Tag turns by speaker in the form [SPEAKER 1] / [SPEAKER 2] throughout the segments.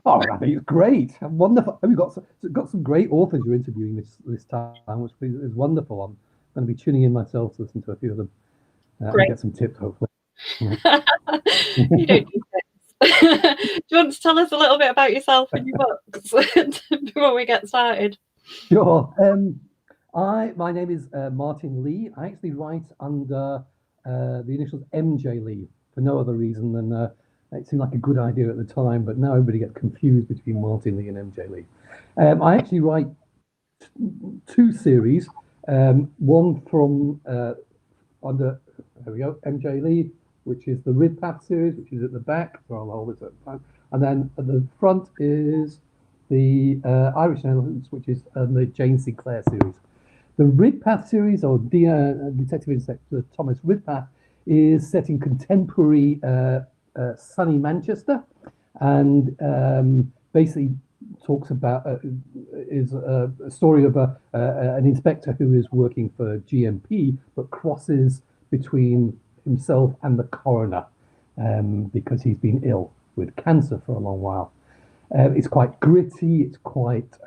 [SPEAKER 1] Oh, I think it's great. Wonderful. And we've got some great authors you're interviewing this time, which is wonderful. I'm going to be tuning in myself to listen to a few of them and
[SPEAKER 2] Great.
[SPEAKER 1] get some tips, hopefully.
[SPEAKER 2] You don't do this. Do you want to tell us a little bit about yourself and your books before we get started?
[SPEAKER 1] Sure. My name is Martin Lee. I actually write under the initials MJ Lee for no other reason than it seemed like a good idea at the time, but now everybody gets confused between Martin Lee and MJ Lee. I actually write two series. One from under, there we go, MJ Lee, which is the Rib Path series, which is at the back, so I'll hold this at the front. And then at the front is the Irish Elephants, which is the Jane Sinclair series. The Ridpath series, or Detective Inspector Thomas Ridpath, is set in contemporary sunny Manchester, and basically talks about is a story of an inspector who is working for GMP but crosses between himself and the coroner because he's been ill with cancer for a long while. It's quite gritty. It's quite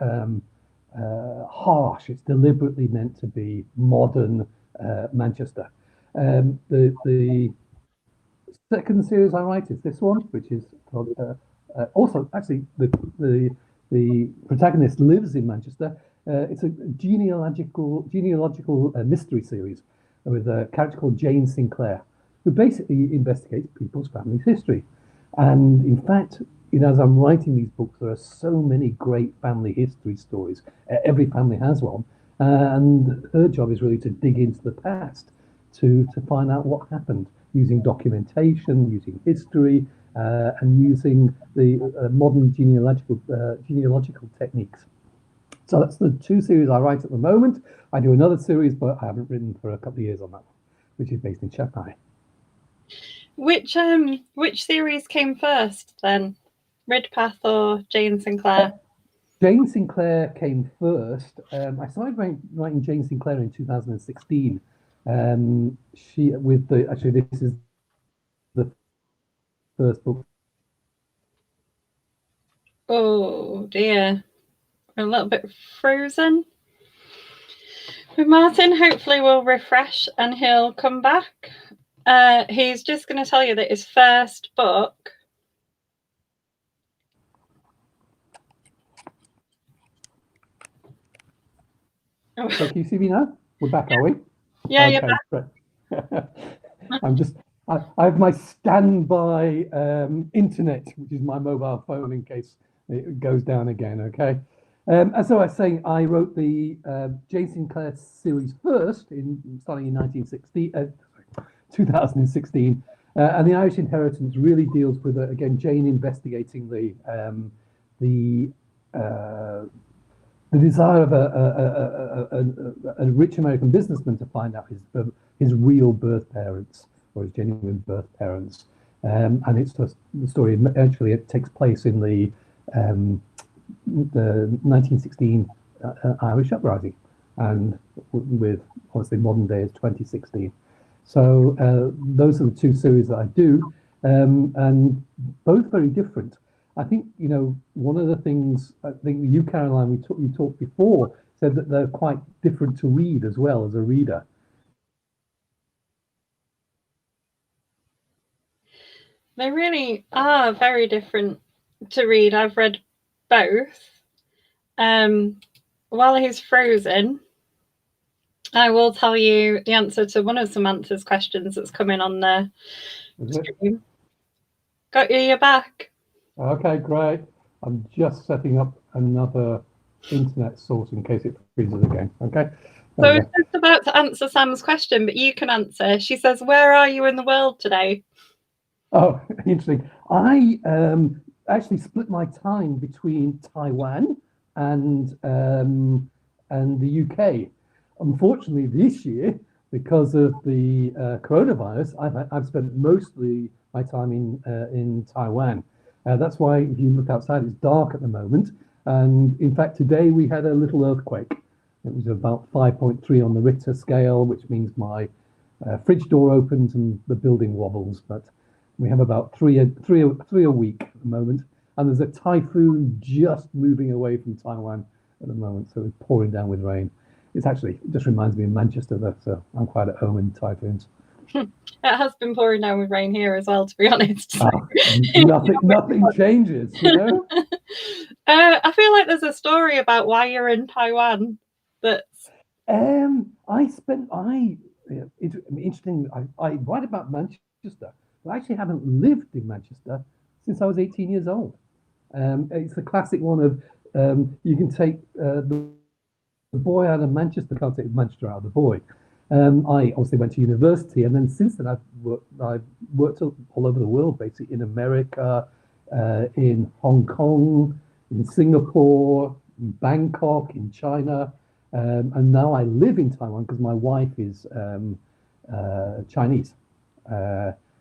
[SPEAKER 1] harsh. It's deliberately meant to be modern Manchester. The second series I write is this one, which is called, also actually the protagonist lives in Manchester. It's a genealogical mystery series with a character called Jane Sinclair, who basically investigates people's family history. And in fact, as I'm writing these books, there are so many great family history stories. Every family has one, and her job is really to dig into the past to find out what happened, using documentation, using history, and using the modern genealogical techniques. So that's the two series I write at the moment. I do another series, but I haven't written for a couple of years on that one, which is based in Shanghai.
[SPEAKER 2] Which series came first then? Ridpath or Jane Sinclair?
[SPEAKER 1] Jane Sinclair came first. I started writing Jane Sinclair in 2016. This is the first book.
[SPEAKER 2] Oh dear, we're a little bit frozen. But Martin, hopefully we'll refresh and he'll come back. He's just going to tell you that his first book.
[SPEAKER 1] So can you see me now? We're back, are we?
[SPEAKER 2] Yeah,
[SPEAKER 1] okay,
[SPEAKER 2] you're
[SPEAKER 1] back. I have my standby internet, which is my mobile phone, in case it goes down again. Okay. As I was saying, I wrote the Jane Sinclair series first, starting in 2016, and the Irish Inheritance really deals with again Jane investigating the desire of a rich American businessman to find out his real birth parents or his genuine birth parents, and it's just the story. Actually, it takes place in the 1916 Irish uprising, and with obviously modern day is 2016. So those are the two series that I do, and both very different. I think one of the things I think you, Caroline, you talked before, said that they're quite different to read as well as a reader.
[SPEAKER 2] They really are very different to read. I've read both. While he's frozen, I will tell you the answer to one of Samantha's questions that's coming on the stream. Got you, you're back.
[SPEAKER 1] Okay, great. I'm just setting up another internet source in case it freezes again. Okay.
[SPEAKER 2] So I was just about to answer Sam's question, but you can answer. She says, "Where are you in the world today?"
[SPEAKER 1] Oh, interesting. I actually split my time between Taiwan and the UK. Unfortunately, this year, because of the coronavirus, I've spent mostly my time in Taiwan. That's why if you look outside, it's dark at the moment. And in fact, today we had a little earthquake. It was about 5.3 on the Richter scale, which means my fridge door opens and the building wobbles. But we have about three a week at the moment. and there's a typhoon just moving away from Taiwan at the moment, so it's pouring down with rain. It's actually, it just reminds me of Manchester, though, so I'm quite at home in typhoons.
[SPEAKER 2] It has been pouring down with rain here as well, to be honest.
[SPEAKER 1] Nothing changes, you know?
[SPEAKER 2] I feel like there's a story about why you're in Taiwan. That's
[SPEAKER 1] It's interesting. I write about Manchester, but I actually haven't lived in Manchester since I was 18 years old. It's the classic one of you can take the boy out of Manchester, can't take Manchester out of the boy. I obviously went to university, and then since then I've worked all over the world, basically in America, in Hong Kong, in Singapore, in Bangkok, in China, and now I live in Taiwan because my wife is Chinese,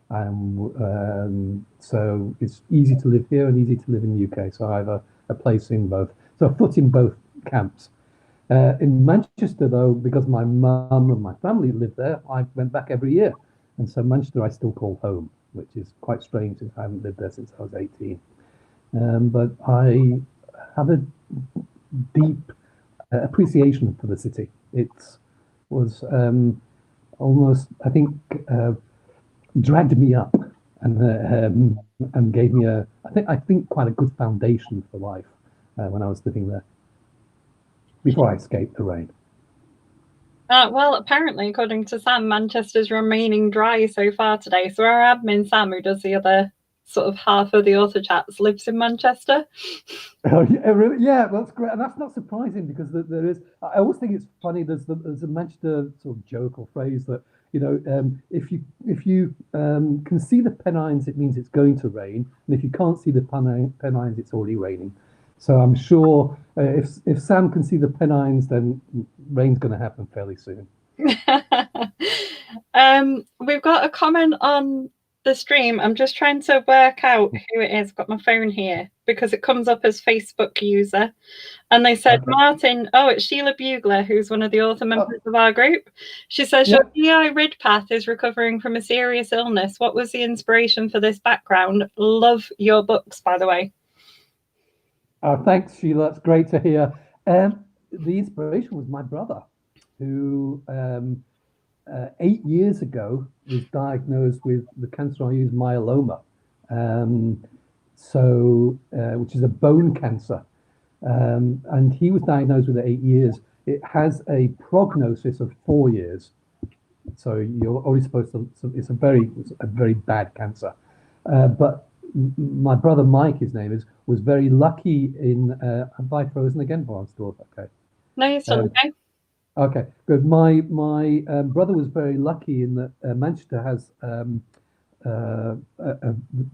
[SPEAKER 1] and so it's easy to live here and easy to live in the UK. So I have a place in both, so a foot in both camps. In Manchester, though, because my mum and my family live there, I went back every year. And so Manchester I still call home, which is quite strange since I haven't lived there since I was 18. But I have a deep appreciation for the city. It was almost, I think, dragged me up and gave me I think quite a good foundation for life when I was living there before I escaped the rain.
[SPEAKER 2] Well, apparently, according to Sam, Manchester's remaining dry so far today. So our admin, Sam, who does the other sort of half of the author chats, lives in Manchester.
[SPEAKER 1] Oh, yeah, really? Yeah, that's great. And that's not surprising because there is, I always think it's funny, there's a Manchester sort of joke or phrase that, if you can see the Pennines, it means it's going to rain. And if you can't see the Pennines, it's already raining. So I'm sure if Sam can see the Pennines, then rain's going to happen fairly soon.
[SPEAKER 2] We've got a comment on the stream. I'm just trying to work out who it is. I've got my phone here because it comes up as Facebook user. And they said, okay. Martin, it's Sheila Bugler, who's one of the author members of our group. She says, your PI Ridpath is recovering from a serious illness. What was the inspiration for this background? Love your books, by the way.
[SPEAKER 1] Thanks, Sheila. That's great to hear. The inspiration was my brother, who 8 years ago was diagnosed with the cancer I use, myeloma, which is a bone cancer. And he was diagnosed with it 8 years. It has a prognosis of 4 years. So you're only supposed to, it's a very bad cancer. But my brother Mike, his name is, was very lucky in. Have I frozen again? Oh, I'm still okay.
[SPEAKER 2] No, you're still okay.
[SPEAKER 1] Okay, good. My brother was very lucky in that Manchester has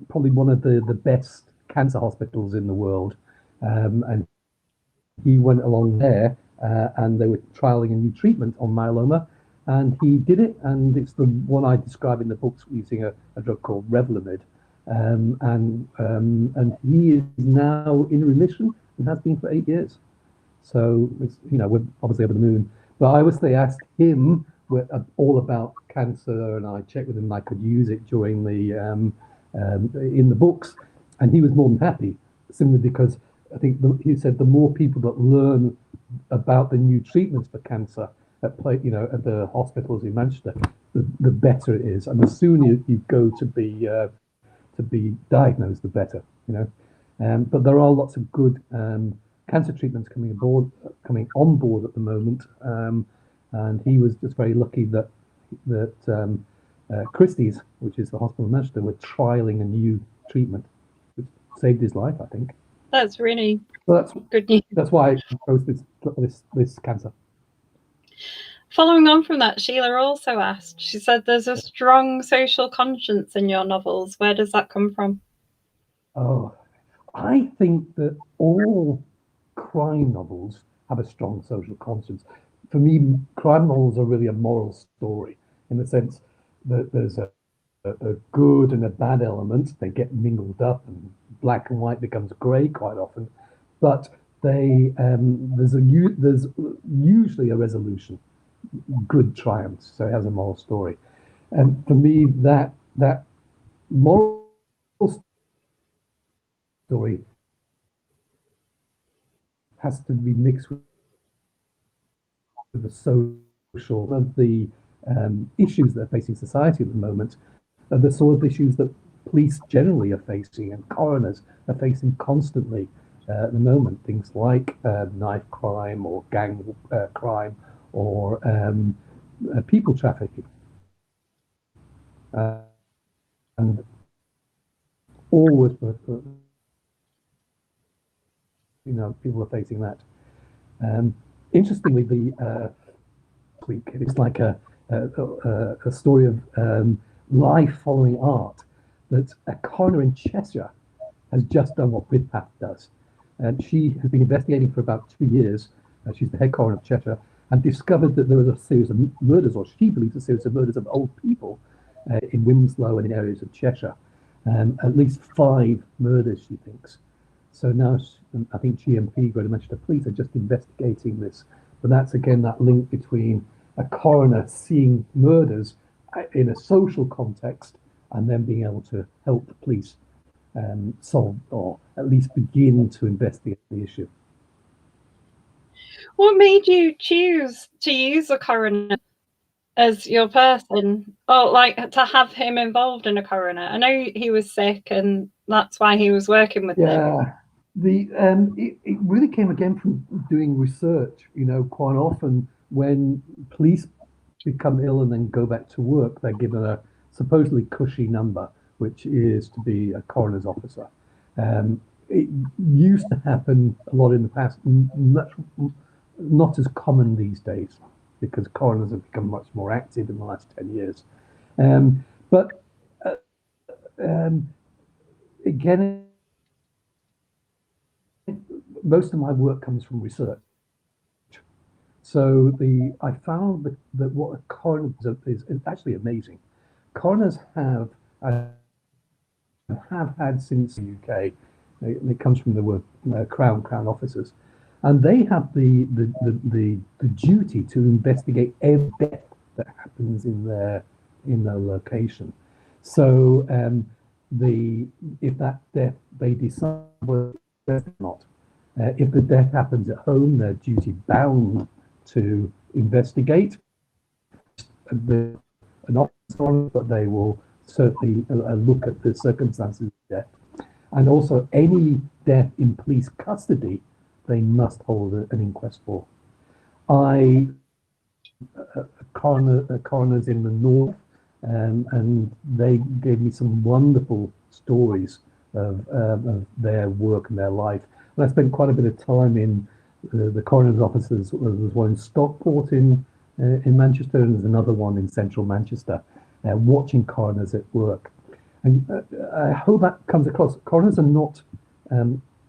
[SPEAKER 1] probably one of the best cancer hospitals in the world, and he went along there, and they were trialing a new treatment on myeloma, and he did it, and it's the one I describe in the books using a drug called Revlimid. And he is now in remission and has been for 8 years. So it's, we're obviously over the moon. But I always asked him all about cancer, and I checked with him I could use it during the in the books, and he was more than happy. Simply because I think he said the more people that learn about the new treatments for cancer at the hospitals in Manchester, the better it is, and the sooner you go to be diagnosed, the better, But there are lots of good cancer treatments coming on board at the moment, and he was just very lucky that Christie's, which is the hospital in Manchester, were trialing a new treatment, which saved his life, I think.
[SPEAKER 2] That's really good news.
[SPEAKER 1] That's why I chose this cancer.
[SPEAKER 2] Following on from that, Sheila also asked, she said there's a strong social conscience in your novels. Where does that come from?
[SPEAKER 1] Oh, I think that all crime novels have a strong social conscience. For me, crime novels are really a moral story in the sense that there's a good and a bad element. They get mingled up and black and white becomes grey quite often, but there's usually a resolution. Good triumphs, so it has a moral story. And for me, that moral story has to be mixed with the social of the issues that are facing society at the moment, are the sort of issues that police generally are facing and coroners are facing constantly at the moment. Things like knife crime or gang crime or people trafficking. And always, people are facing that. Interestingly, the week it's like a story of life following art that a coroner in Cheshire has just done what Bridpath does. And she has been investigating for about 2 years. She's the head coroner of Cheshire and discovered that there was a series of murders, or she believes a series of murders of old people in Winslow and in areas of Cheshire. At least 5 murders, she thinks. So now I think GMP, Greater Manchester Police, are just investigating this. But that's again that link between a coroner seeing murders in a social context and then being able to help the police solve or at least begin to investigate the issue.
[SPEAKER 2] What made you choose to use a coroner as your person, or like to have him involved in a coroner? I know he was sick and that's why he was working with them.
[SPEAKER 1] Yeah, it really came again from doing research. Quite often when police become ill and then go back to work, they're given a supposedly cushy number, which is to be a coroner's officer. It used to happen a lot in the past, much not as common these days, because coroners have become much more active in the last 10 years. But again, most of my work comes from research. So I found that what a coroner is actually amazing. Coroners have had since the UK. It comes from the word crown officers, and they have the duty to investigate every death that happens in their location. So if that death they decide whether it's or not. If the death happens at home, they're duty bound to investigate an officer on it, but they will certainly look at the circumstances of death. And also, any death in police custody, they must hold an inquest for. Coroners in the north, and they gave me some wonderful stories of their work and their life. And I spent quite a bit of time in the coroner's offices. There's one in Stockport in Manchester, and there's another one in central Manchester, watching coroners at work. And I hope that comes across. Coroners are not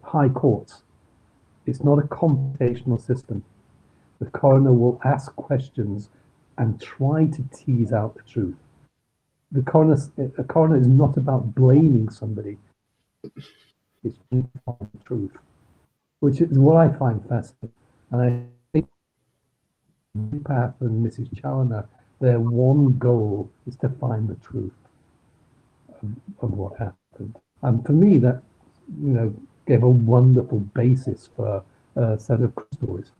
[SPEAKER 1] high courts. It's not a computational system. The coroner will ask questions and try to tease out the truth. A coroner is not about blaming somebody. It's trying to find the truth, which is what I find fascinating. And I think Pat and Mrs. Challoner, their one goal is to find the truth of what happened. And for me, that gave a wonderful basis for a set of stories.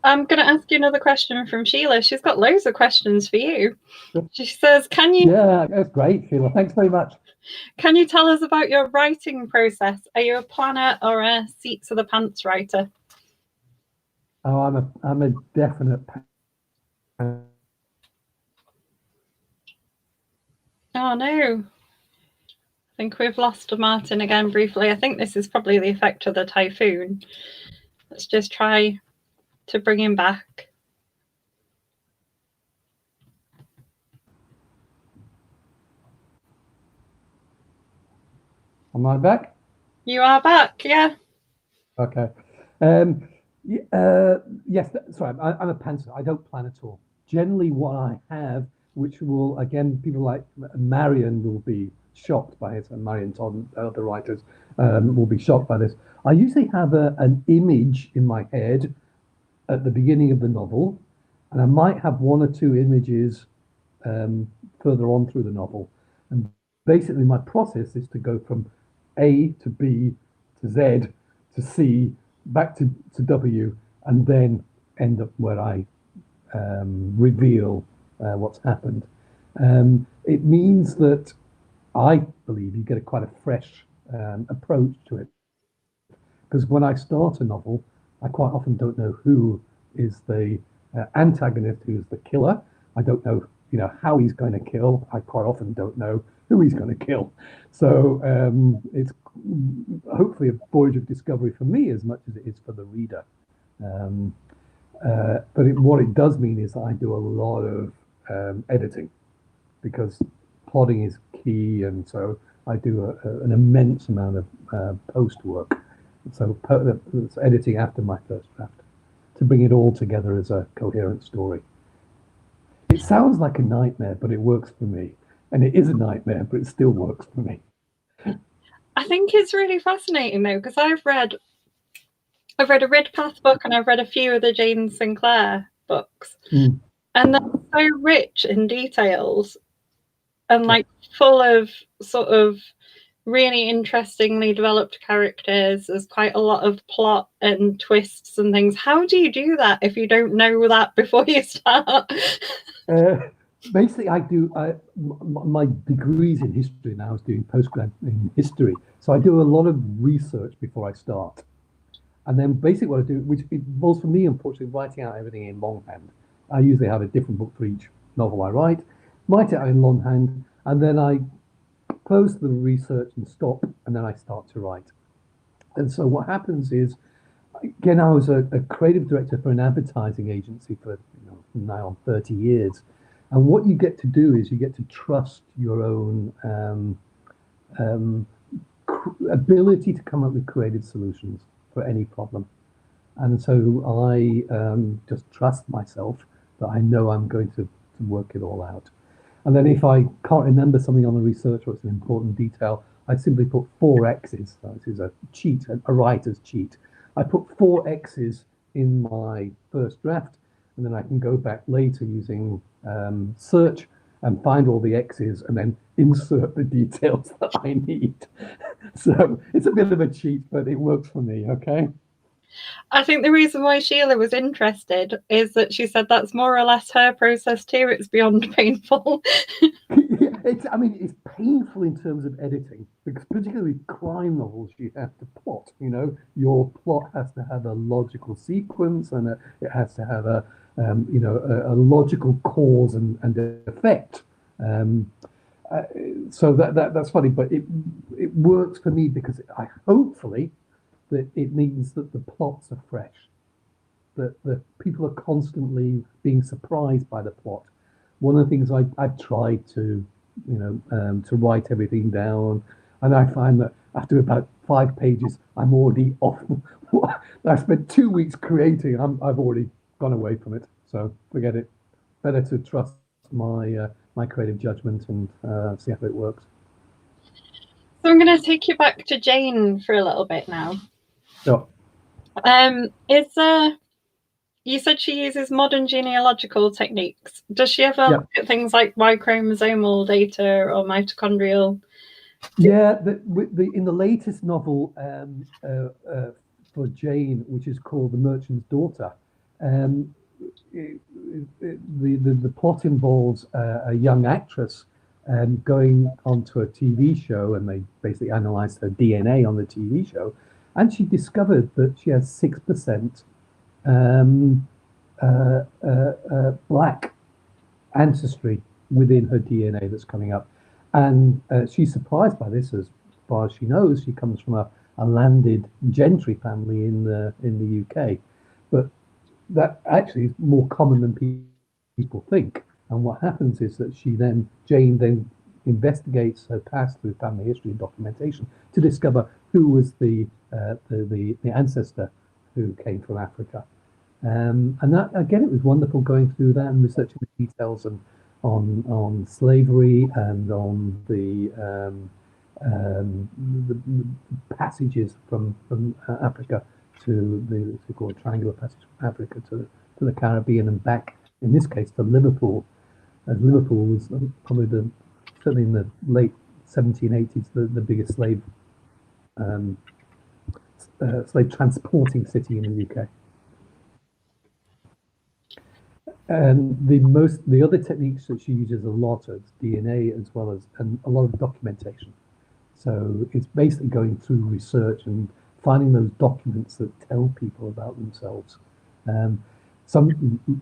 [SPEAKER 2] I'm going to ask you another question from Sheila. She's got loads of questions for you. She says,
[SPEAKER 1] Yeah, that's great, Sheila. Thanks very much.
[SPEAKER 2] Can you tell us about your writing process? Are you a planner or a seats of the pants writer?
[SPEAKER 1] Oh, I'm a definite.
[SPEAKER 2] Oh no. I think we've lost Martin again briefly. I think this is probably the effect of the typhoon. Let's just try to bring him back.
[SPEAKER 1] Am I back?
[SPEAKER 2] You are back, yeah.
[SPEAKER 1] Okay. Yes, sorry, I'm a pantser. I don't plan at all. Generally, what I have, which will, again, people like Marion will be shocked by it, and Marion Todd and other writers will be shocked by this. I usually have an image in my head at the beginning of the novel, and I might have one or two images further on through the novel. And basically my process is to go from A to B to Z to C back to W, and then end up where I reveal what's happened. It means that I believe you get quite a fresh approach to it, because when I start a novel, I quite often don't know who is the antagonist, who's the killer. I don't know, how he's going to kill. I quite often don't know who he's going to kill. So it's hopefully a voyage of discovery for me as much as it is for the reader. Um, what it does mean is that I do a lot of editing, because plotting is key, and so I do an immense amount of post work. So it's editing after my first draft to bring it all together as a coherent story. It sounds like a nightmare, but it works for me. And it is a nightmare, but it still works for me.
[SPEAKER 2] I think it's really fascinating though, because I've read a Ridpath book and I've read a few of the Jane Sinclair books, and they're so rich in details and like full of sort of really interestingly developed characters. There's quite a lot of plot and twists and things. How do you do that if you don't know that before you start?
[SPEAKER 1] Basically, I do my degrees in history now is doing postgrad in history. So I do a lot of research before I start. And then basically what I do, which involves for me, unfortunately, writing out everything in longhand. I usually have a different book for each novel I write it out in longhand, and then I close the research and stop, and then I start to write. And so what happens is, again, I was a creative director for an advertising agency for now 30 years. And what you get to do is you get to trust your own ability to come up with creative solutions for any problem. And so I just trust myself that I know I'm going to work it all out. And then if I can't remember something on the research or it's an important detail, I simply put 4 X's. So this is a cheat, a writer's cheat. I put 4 X's in my first draft, and then I can go back later using search and find all the X's and then insert the details that I need. So it's a bit of a cheat, but it works for me, okay?
[SPEAKER 2] I think the reason why Sheila was interested is that she said that's more or less her process too. It's beyond painful.
[SPEAKER 1] It's painful in terms of editing, because particularly crime novels, you have to plot. Your plot has to have a logical sequence, and it has to have a logical cause and effect. So that's funny, but it works for me because hopefully that it means that the plots are fresh, that people are constantly being surprised by the plot. One of the things I've tried to to write everything down, and I find that after about 5 pages, I'm already off. I spent 2 weeks creating. I've already gone away from it. So forget it. Better to trust my creative judgment and see how it works.
[SPEAKER 2] So I'm going to take you back to Jane for a little bit now.
[SPEAKER 1] Sure.
[SPEAKER 2] You said she uses modern genealogical techniques. Does she ever look at things like Y chromosomal data or mitochondrial?
[SPEAKER 1] Yeah, in the latest novel for Jane, which is called The Merchant's Daughter, the plot involves a young actress going onto a TV show, and they basically analysed her DNA on the TV show, and she discovered that she has 6% black ancestry within her DNA that's coming up. And she's surprised by this. As far as she knows, she comes from a landed gentry family in the UK. But that actually is more common than people think. And what happens is that Jane then investigates her past through family history and documentation to discover who was the ancestor who came from Africa. And that, again, it was wonderful going through that and researching the details and on slavery and on the passages from Africa to the so-called triangular passage from Africa to the Caribbean and back, in this case, to Liverpool. As Liverpool was probably certainly in the late 1780s, the biggest slave transporting city in the UK. And the other techniques that she uses a lot is DNA as well as and a lot of documentation. So it's basically going through research and finding those documents that tell people about themselves.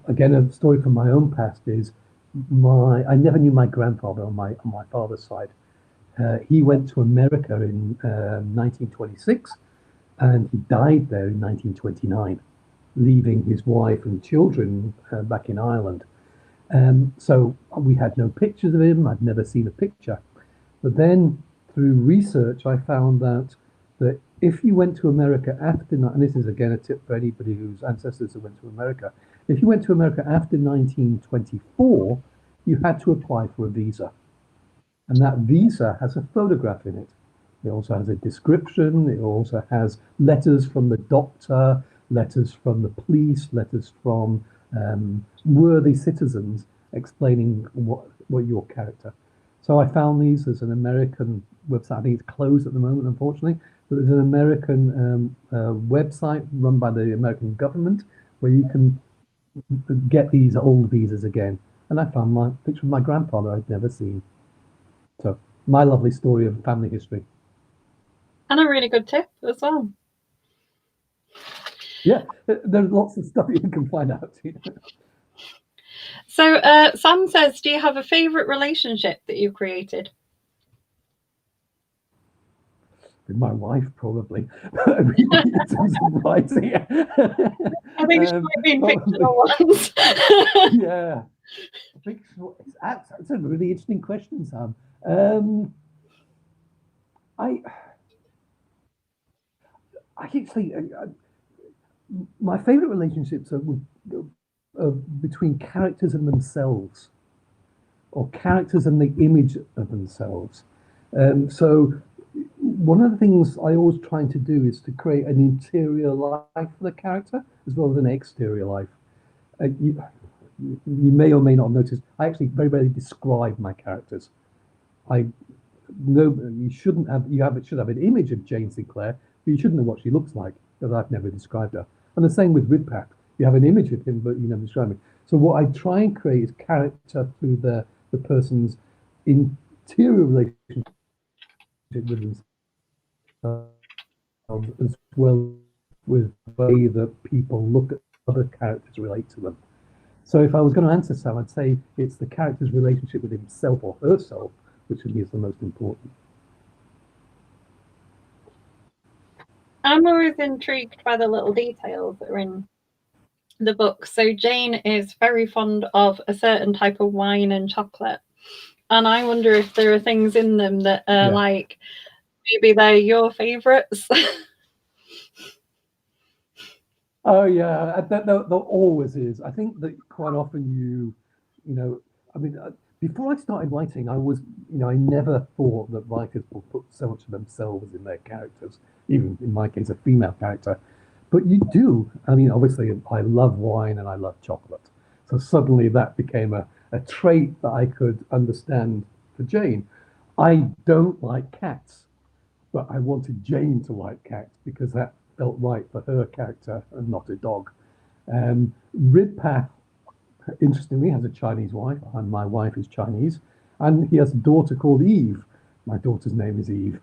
[SPEAKER 1] Again, a story from my own past is I never knew my grandfather on my father's side. He went to America in 1926, and he died there in 1929, leaving his wife and children back in Ireland. So we had no pictures of him. I'd never seen a picture. But then through research, I found out that if you went to America after, and this is again a tip for anybody whose ancestors went to America, if you went to America after 1924, you had to apply for a visa. And that visa has a photograph in it. It also has a description. It also has letters from the doctor, letters from the police, letters from worthy citizens explaining what your character. So I found these as an American website. I think it's closed at the moment, unfortunately. But there's an American website run by the American government where you can get these old visas again. And I found my picture of my grandfather I'd never seen. So my lovely story of family history.
[SPEAKER 2] And a really good tip as well.
[SPEAKER 1] Yeah, there's lots of stuff you can find out.
[SPEAKER 2] So Sam says, do you have a favourite relationship that you've created?
[SPEAKER 1] With my wife, probably. In terms of writing.
[SPEAKER 2] I think she might be in fictional ones.
[SPEAKER 1] Yeah. That's a really interesting question, Sam. I actually, my favourite relationships are between characters and themselves, or characters and the image of themselves. So one of the things I always try to do is to create an interior life for the character as well as an exterior life. You may or may not have noticed, I actually very rarely describe my characters. You should have an image of Jane Sinclair, but you shouldn't know what she looks like because I've never described her. And the same with Ridpath. You have an image of him, but you never describe him. So what I try and create is character through the person's interior relationship with themselves, as well with the way that people look at other characters, relate to them. So if I was going to answer Sam, I'd say it's the character's relationship with himself or herself, which to me is the most important.
[SPEAKER 2] I'm always intrigued by the little details that are in the book. So Jane is very fond of a certain type of wine and chocolate. And I wonder if there are things in them that are like, maybe they're your favourites.
[SPEAKER 1] Oh yeah, there always is. I think that quite often before I started writing, I never thought that writers will put so much of themselves in their characters, even in my case, a female character. But you do. I mean, obviously, I love wine and I love chocolate. So suddenly that became a trait that I could understand for Jane. I don't like cats, but I wanted Jane to like cats because that felt right for her character and not a dog. Ridpath, interestingly, has a Chinese wife, and my wife is Chinese, and he has a daughter called Eve. My daughter's name is Eve.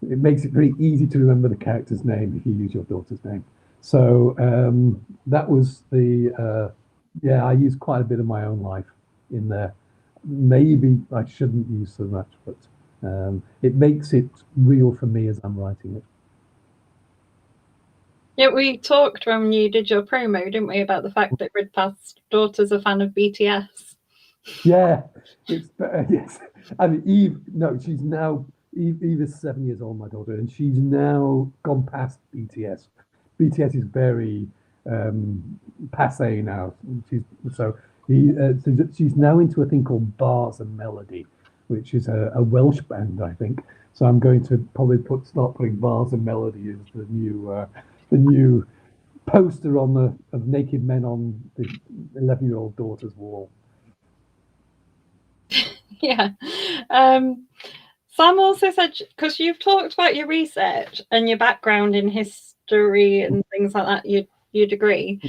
[SPEAKER 1] It makes it very easy to remember the character's name if you use your daughter's name. So that was I used quite a bit of my own life in there. Maybe I shouldn't use so much, but it makes it real for me as I'm writing it.
[SPEAKER 2] Yeah, we talked when you did your promo, didn't we, about the fact that Ridpath's daughter's a fan of BTS.
[SPEAKER 1] Yeah, it's yes. I mean, Eve. No, she's now Eve is 7 years old, my daughter, and she's now gone past BTS. BTS is very passe now. She's now into a thing called Bars and Melody, which is a Welsh band, I think. So I'm going to probably start putting Bars and Melody as the new poster of naked men on the 11-year-old daughter's wall.
[SPEAKER 2] Yeah. Sam also said, because you've talked about your research and your background in history and things like that, your degree.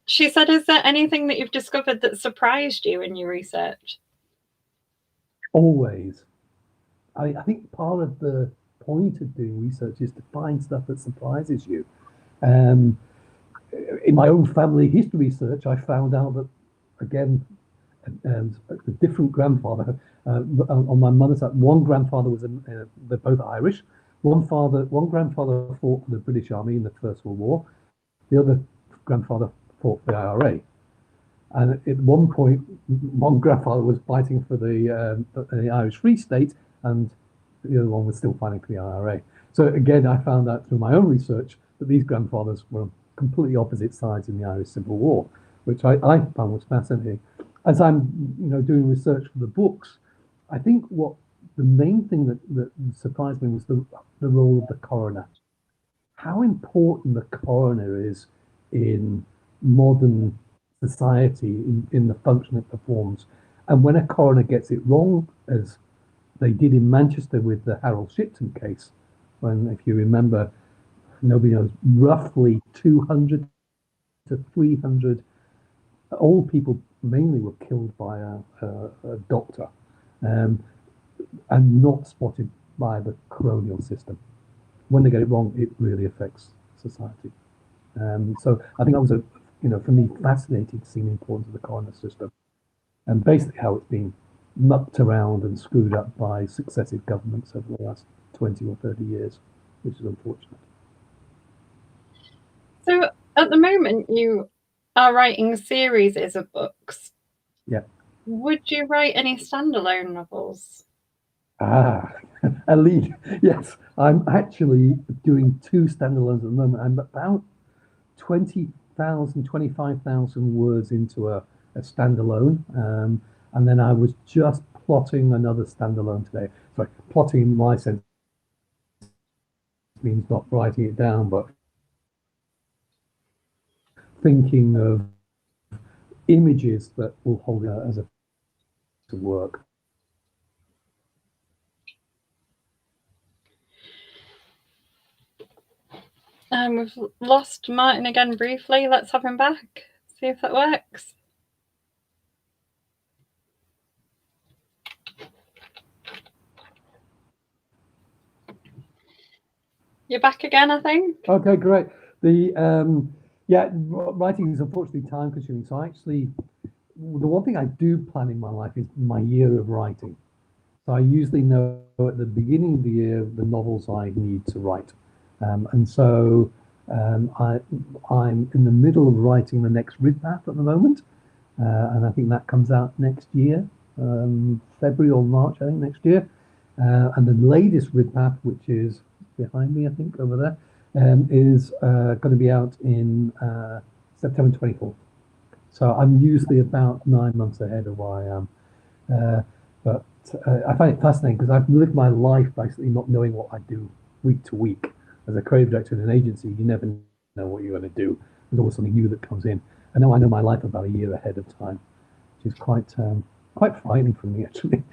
[SPEAKER 2] She said, is there anything that you've discovered that surprised you in your research?
[SPEAKER 1] Always. I think part of the point of doing research is to find stuff that surprises you. In my own family history research, I found out that, again, a different grandfather on my mother's side. One grandfather was, they're both Irish. One grandfather fought for the British Army in the First World War. The other grandfather fought for the IRA. And at one point, one grandfather was fighting for the Irish Free State, and the other one was still fighting for the IRA. So again, I found out through my own research that these grandfathers were on completely opposite sides in the Irish Civil War, which I found was fascinating. As I'm doing research for the books, I think what the main thing that surprised me was the role of the coroner. How important the coroner is in modern society, in the function it performs. And when a coroner gets it wrong, as they did in Manchester with the Harold Shipton case, when, if you remember, nobody knows, roughly 200 to 300 old people mainly were killed by a doctor, and not spotted by the coronial system. When they get it wrong, it really affects society. So I think that was for me, fascinating to see the importance of the coroner system and basically how it's been mucked around and screwed up by successive governments over the last 20 or 30 years, which is unfortunate.
[SPEAKER 2] So at the moment, you are writing series of books.
[SPEAKER 1] Yeah.
[SPEAKER 2] Would you write any standalone novels?
[SPEAKER 1] A lead. Yes, I'm actually doing 2 standalones at the moment. I'm about 20,000, 25,000 words into a standalone. And then I was just plotting another standalone today. Sorry, plotting in my sense means not writing it down, but thinking of images that will hold it as a to work.
[SPEAKER 2] We've lost Martin again briefly. Let's have him back. See if that works. You're back again, I think.
[SPEAKER 1] Okay, great. Writing is unfortunately time consuming. So actually, the one thing I do plan in my life is my year of writing. So I usually know at the beginning of the year the novels I need to write. And so I'm in the middle of writing the next Ridpath at the moment. And I think that comes out next year, February or March, I think, next year. And the latest Ridpath, which is behind me, I think, over there, is going to be out in September 24th. So I'm usually about 9 months ahead of where I am. But I find it fascinating because I've lived my life basically not knowing what I do week to week. As a creative director in an agency, you never know what you're going to do. There's always something new that comes in. And now I know my life about a year ahead of time, which is quite frightening for me, actually.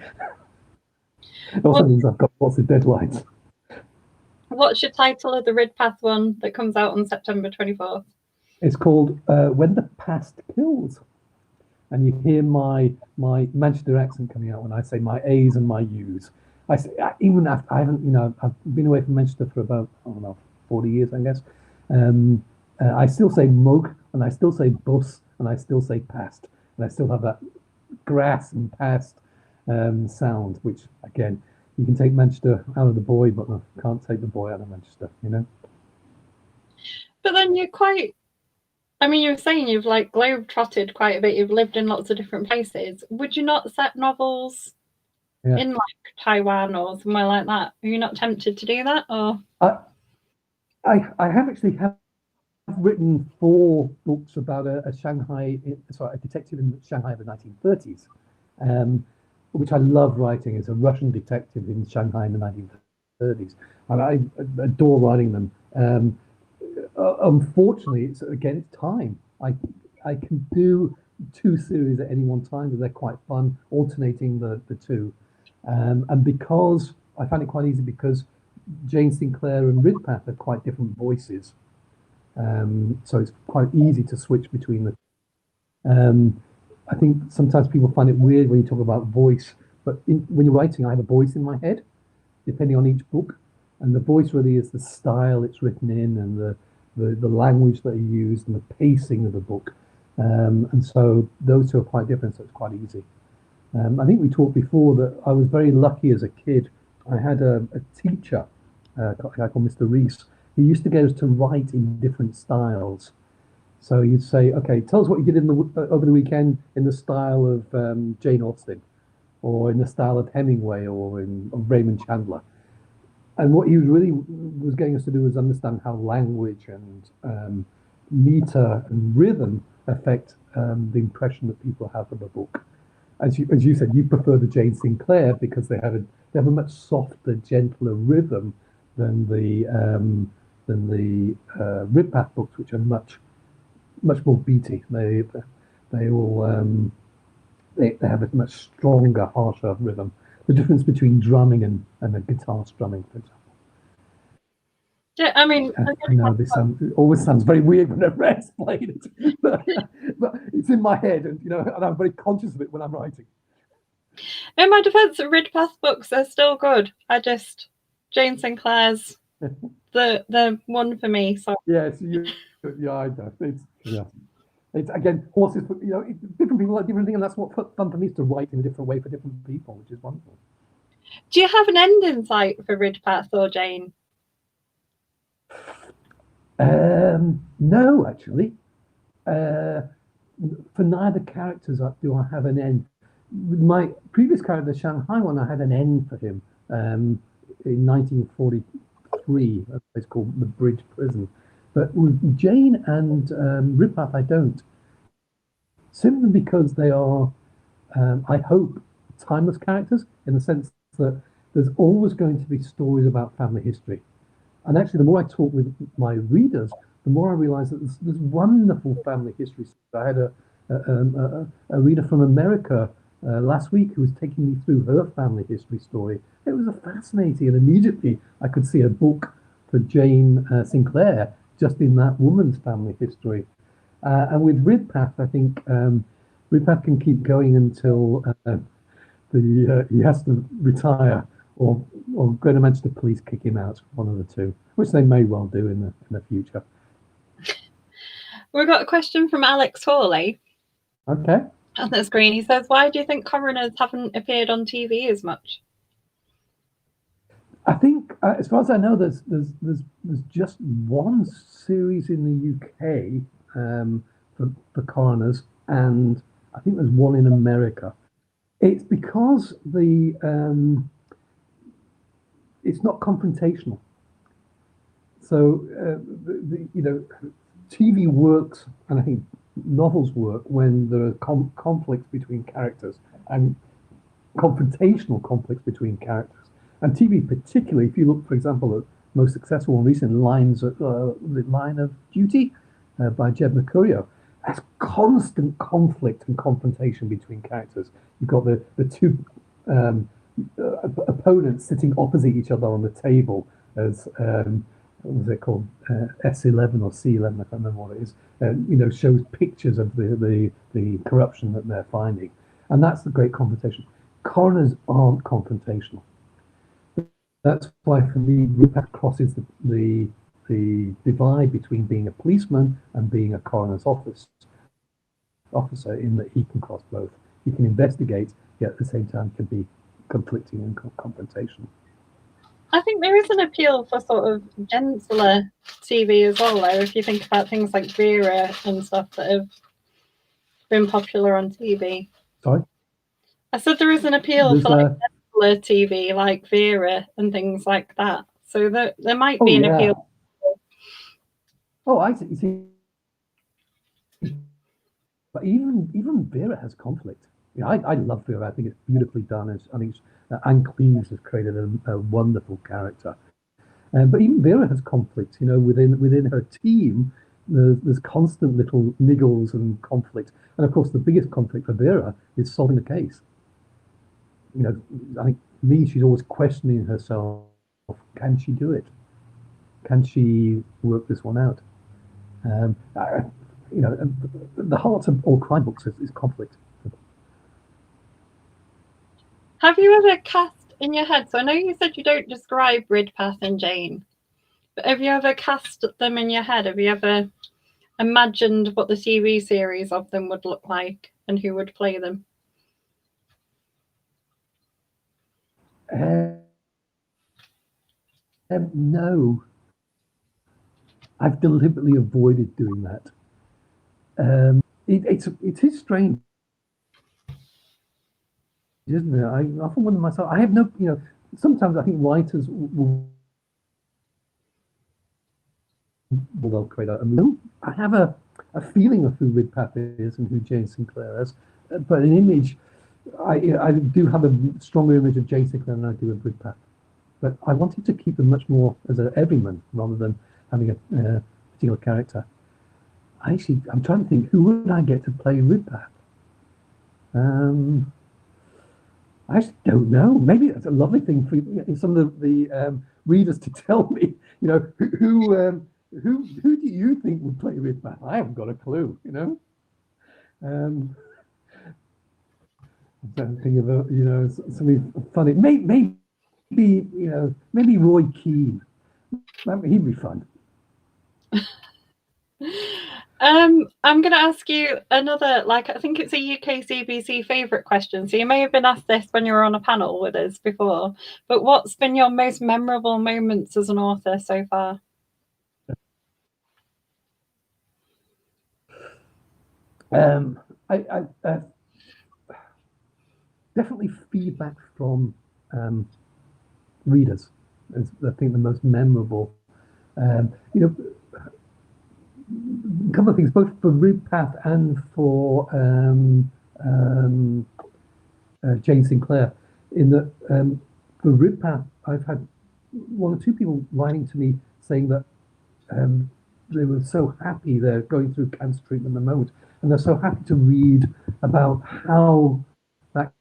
[SPEAKER 1] It also means I've got lots of deadlines.
[SPEAKER 2] What's your title of the Ridpath one that comes out on September 24th?
[SPEAKER 1] It's called When the Past Kills. And you hear my Manchester accent coming out when I say my A's and my U's. I say, even after I haven't, I've been away from Manchester for about, 40 years, I guess. I still say mug, and I still say bus, and I still say past, and I still have that grass and past sound, which again, you can take Manchester out of the boy, but you can't take the boy out of Manchester,
[SPEAKER 2] But then you're quite. I mean, you're saying you've like globe-trotted quite a bit. You've lived in lots of different places. Would you not set novels in like Taiwan or somewhere like that? Are you not tempted to do that, or?
[SPEAKER 1] I have actually written 4 books about a detective in Shanghai of the 1930s, which I love writing. As a Russian detective in Shanghai in the 1930s, and I adore writing them. Unfortunately, it's time. I can do 2 series at any one time because they're quite fun, alternating the 2. And because I find it quite easy because Jane Sinclair and Ridpath have quite different voices. So it's quite easy to switch between the. Um, I think sometimes people find it weird when you talk about voice, but when you're writing, I have a voice in my head, depending on each book, and the voice really is the style it's written in and the language that you use and the pacing of the book. And so those two are quite different, so it's quite easy. I think we talked before that I was very lucky as a kid. I had a teacher, a guy called Mr. Reese. He used to get us to write in different styles. So you'd say, okay, tell us what you did over the weekend in the style of Jane Austen, or in the style of Hemingway, or of Raymond Chandler. And what he really was getting us to do was understand how language and meter and rhythm affect the impression that people have of a book. As you said, you prefer the Jane Sinclair because they have a much softer, gentler rhythm than the Ridpath books, which are much more beaty. They all they have a much stronger, harsher rhythm. The difference between drumming and a guitar strumming, for example.
[SPEAKER 2] Yeah, I mean,
[SPEAKER 1] I know it always sounds very weird when I've explained it, but it's in my head, and and I'm very conscious of it when I'm writing.
[SPEAKER 2] in my defense, Ridpath books are still good. Jane Sinclair's the one for me. So
[SPEAKER 1] Yes, yeah, I know. It's again horses. Different people like different things, and that's what fun for me is to write in a different way for different people, which is wonderful.
[SPEAKER 2] do you have an end in sight for Ridpath or Jane?
[SPEAKER 1] No, actually. Uh, for neither characters do I have an end. With my previous character, the Shanghai one, I had an end for him in 1943. A place called the Bridge Prison. But with Jane and Ridpath, I don't. Simply because they are, I hope, timeless characters in the sense that there's always going to be stories about family history. And actually, the more I talk with my readers, the more I realize that there's wonderful family history. I had a reader from America last week who was taking me through her family history story. It was a fascinating, and immediately I could see a book for Jane Sinclair just in that woman's family history. And with Ridpath, I think Ridpath can keep going until he has to retire, or go to Manchester Police kick him out, one of the two, which they may well do in the future.
[SPEAKER 2] We've got a question from Alex Hawley
[SPEAKER 1] Okay.
[SPEAKER 2] on the screen. He says, "Why do you think coroners haven't appeared on TV as much?"
[SPEAKER 1] I think, as far as I know, there's just one series in the UK for coroners, and I think there's one in America. It's because it's not confrontational. So TV works, and I think novels work when there are conflicts between characters and confrontational conflicts between characters. And TV, particularly, if you look, for example, at most successful and recent the Line of Duty by Jed Mercurio, has constant conflict and confrontation between characters. You've got the two opponents sitting opposite each other on the table as what was it called, S11 or C11, I can't remember what it is. Shows pictures of the corruption that they're finding, and that's the great confrontation. Coroners aren't confrontational. That's why, for me, Ridpath crosses the divide between being a policeman and being a coroner's officer, in that he can cross both. He can investigate, yet at the same time can be conflicting and confrontational.
[SPEAKER 2] I think there is an appeal for sort of gentler TV as well, though, if you think about things like Vera and stuff that have been popular on TV.
[SPEAKER 1] Sorry?
[SPEAKER 2] I said there is an appeal for gentler TV, like Vera and things like that. So there might be an appeal.
[SPEAKER 1] Oh, I see. You see, but even Vera has conflict. I love Vera. I think it's beautifully done. I think Anne Cleves has created a wonderful character. But even Vera has conflict. Within her team, there's constant little niggles and conflict. And of course, the biggest conflict for Vera is solving the case. I think me, she's always questioning herself. Can she do it? Can she work this one out? I, the heart of all crime books is conflict.
[SPEAKER 2] Have you ever cast in your head? So I know you said you don't describe Ridpath and Jane, but have you ever cast them in your head? Have you ever imagined what the TV series of them would look like and who would play them?
[SPEAKER 1] No, I've deliberately avoided doing that. It is strange, isn't it? I often wonder myself. I have no, sometimes I think writers will create a movie. I have a feeling of who Ridpath is and who Jane Sinclair is, but an image. I do have a stronger image of Jane Sinclair than I do of Ridpath. But I wanted to keep them much more as an everyman rather than having a particular character. I'm trying to think, who would I get to play Ridpath? I actually don't know. Maybe that's a lovely thing for some of the readers to tell me. Who do you think would play Ridpath? I haven't got a clue. Um, I'm trying to think of something funny. Maybe Roy Keane. He'd be fun.
[SPEAKER 2] I'm going to ask you another, I think it's a UK CBC favourite question. So you may have been asked this when you were on a panel with us before, but what's been your most memorable moments as an author so far?
[SPEAKER 1] I definitely feedback from readers is, I think, the most memorable. A couple of things, both for Ridpath and for Jane Sinclair, in that for Ridpath, I've had one or two people writing to me saying that they were so happy they're going through cancer treatment at the moment, and they're so happy to read about how that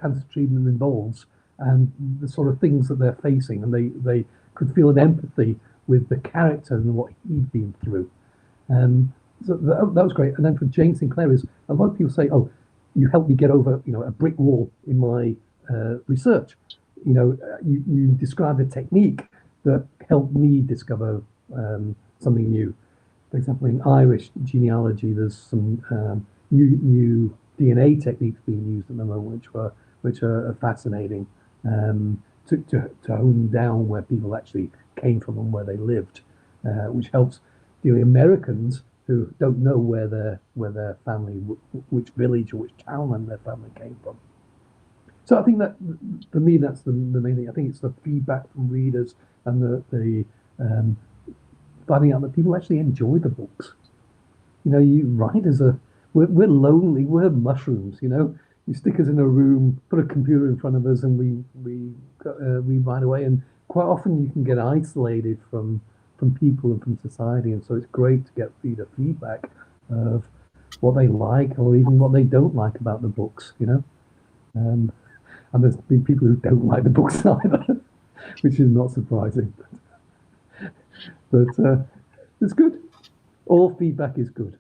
[SPEAKER 1] cancer treatment involves and the sort of things that they're facing, and they could feel an empathy with the character and what he'd been through. So that was great. And then for Jane Sinclair, is a lot of people say, "Oh, you helped me get over, a brick wall in my research. You described a technique that helped me discover something new. For example, in Irish genealogy, there's some new DNA techniques being used at the moment, which are fascinating to hone down where people actually came from and where they lived, which helps the Americans who don't know where their family, which village or which townland their family came from. So I think that for me, that's the main thing. I think it's the feedback from readers and the finding out that people actually enjoy the books. You writers we're lonely, we're mushrooms. You stick us in a room, put a computer in front of us, and we write away. And quite often you can get isolated from people and from society, and so it's great to get reader feedback of what they like or even what they don't like about the books. And there's been people who don't like the books either, which is not surprising. But it's good. All feedback is good.